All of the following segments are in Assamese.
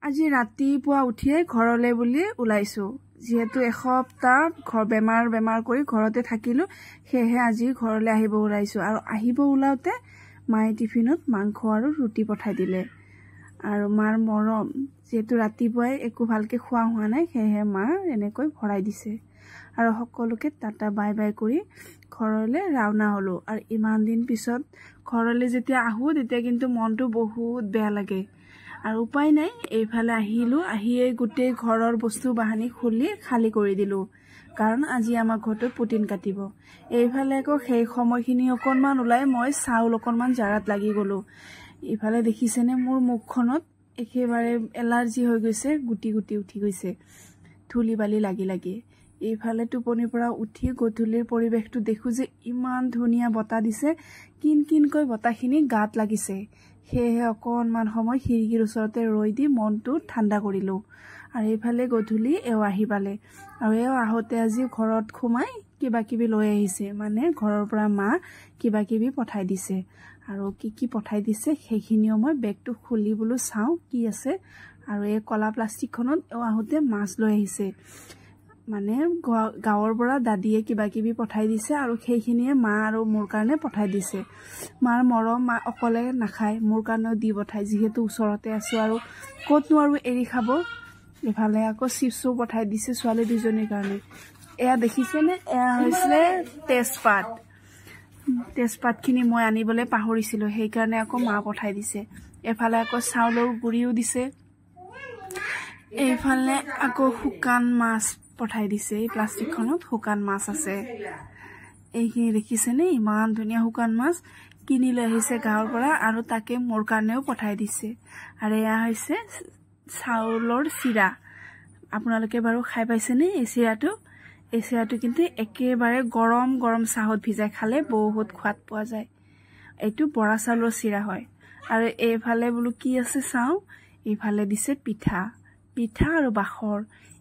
আজি ৰাতিপুৱা উঠিয়ে ঘৰলৈ বুলি ওলাইছো যেহেতু এসপ্তাহ ঘৰ বেমাৰ কৰি ঘৰতে থাকিলো সেহে আজি ঘৰলৈ আহিব ওলাইছো আৰু আহিব ওলাওতে মায়ে টিফিনত মাংস আৰু ৰুটি পঠাই দিলে আৰু মাৰ মৰম যেহেতু ৰাতিপুৱাই একো ভালকে খোৱা হোৱা নাই সেহে মা এনেকৈ ভৰাই দিছে আৰু সকলোকে টাটা বাই বাই কৰি ঘৰলৈ ৰাওনা হলো আৰু ইমান দিন পিছত ঘৰলৈ যেতিয়া আহো তেতিয়া কিন্তু মনটো বহুত বেয়া লাগে আৰু উপায় নাই এইফালে আহিয়ে গোটেই ঘৰৰ বস্তু বাহানি খুলি খালি কৰি দিলো কাৰণ আজি আমাৰ ঘৰটো পুটিন কাটিব এইফালে আকৌ সেই সময়খিনি অকনমান ওলাই মই চাউল অকনমান জাৰাত লাগি গলো ইফালে দেখিছেনে মোৰ মুখখনত একেবাৰে এলাৰ্জি হৈ গৈছে গুটি উঠি গৈছে ধুলি বালি লাগি এইফালে টোপনিৰ পৰা উঠি গধূলিৰ পৰিবেশটো দেখো যে ইমান ধুনীয়া বতাহ দিছে কিনকৈ বতাহখিনি গাত লাগিছে সেয়ে অকনমান সময় খিৰিকীৰ ওচৰতে ৰৈ দি মনটো ঠাণ্ডা কৰিলো আৰু এইফালে গধূলি আহি পালে আৰু আহোতে আজি ঘৰত খুমাই কিবা লৈ আহিছে মানে ঘৰৰ পৰা মা কিবা পঠাই দিছে আৰু কি পঠাই দিছে সেইখিনিও মই বেগটো খুলি বলো চাও কি আছে আৰু এই কলা প্লাষ্টিকখনত আহোতে মাছ লৈ আহিছে মানে গাঁৱৰ পৰা দাদিয়ে কিবা পঠাই দিছে আৰু সেইখিনিয়ে মা আৰু মোৰ কাৰণে পঠাই দিছে মাৰ মৰম মা অকলে নাখায় মোৰ কাৰণেও দি পঠাই যিহেতু ওচৰতে আছো আৰু কতনো আৰু এৰি খাব এফালে আকৌ চিপছো পঠাই দিছে ছোৱালী দুজনীৰ কাৰণে এয়া দেখিছেনে এয়া হৈছে তেজপাতখিনি মই আনিবলৈ পাহৰিছিলো সেইকাৰণে আকৌ মা পঠাই দিছে এফালে আকৌ চাউলৰ গুড়িও দিছে এইফালে আকৌ শুকান মাছ পঠাই দিছে এই প্লাষ্টিকখনত শুকান মাছ আছে এইখিনি দেখিছেনে ইমান ধুনীয়া শুকান মাছ কিনি লৈ আহিছে গাঁৱৰ পৰা আৰু তাকে মোৰ কাৰণেও পঠাই দিছে আৰু এয়া হৈছে চাউলৰ চিৰা আপোনালোকে বাৰু খাই পাইছেনে এই চিৰাটো কিন্তু একেবাৰে গৰম চাহত ভিজাই খালে বহুত সোৱাদ পোৱা যায় এইটো বৰা চাউলৰ চিৰা হয় আৰু এইফালে বোলো কি আছে চাও এইফালে দিছে পিঠা আৰু বাখৰ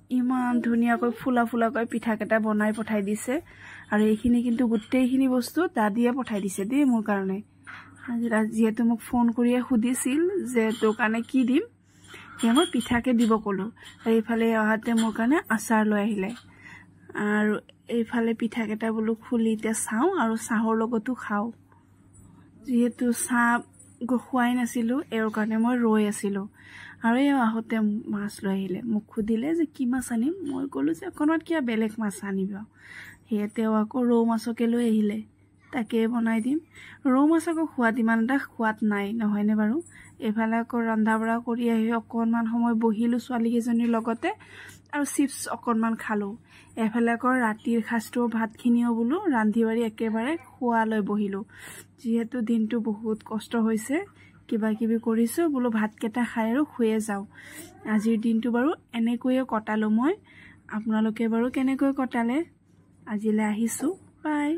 ইমান ধুনীয়াকৈ ফুলাকৈ পিঠাকেইটা বনাই পঠাই দিছে আৰু এইখিনি কিন্তু গোটেইখিনি বস্তু দাদিয়ে পঠাই দিছে দেই মোৰ কাৰণে যিহেতু মোক ফোন কৰিয়ে সুধিছিল যে তোৰ কাৰণে কি দিম মই পিঠাকে দিব ক'লো আৰু এইফালে অহাতে মোৰ কাৰণে আচাৰ লৈ আহিলে আৰু এইফালে পিঠাকেইটা বোলো খুলি এতিয়া চাওঁ আৰু চাহৰ লগতো খাওঁ যিহেতু চাহ খোৱাই নাছিলো এওঁৰ কাৰণে মই ৰৈ আছিলো আৰু আহোতে মাছ লৈ আহিলে মোক সুধিলে যে কি মাছ আনিম মই ক'লো যে অকণমান কিবা বেলেগ মাছ আনিব সেয়ে তেওঁ আকৌ ৰৌ মাছকে লৈ আহিলে তাকে বনাই দিম ৰৌ মাছ আকৌ ইমান এটা সোৱাদ নাই নহয়নে বাৰু এইফালে আকৌ ৰন্ধা বঢ়া কৰি আহি অকণমান সময় বহিলো ছোৱালীকেইজনীৰ লগতে আৰু চিপছ অকণমান খালো এফালে আকৌ ৰাতিৰ সাজটো ভাতখিনিও বোলো ৰান্ধি বাঢ়ি একেবাৰে খোৱালৈ বহিলো যিহেতু দিনটো বহুত কষ্ট হৈছে কিবা কৰিছো বোলো ভাতকেইটা খাই আৰু শুয়ে যাও আজিৰ দিনটো বাৰু এনেকৈয়ে কটালো মই আপোনালোকে বাৰু কেনেকৈ কটালে আজিলৈ আহিছো বাই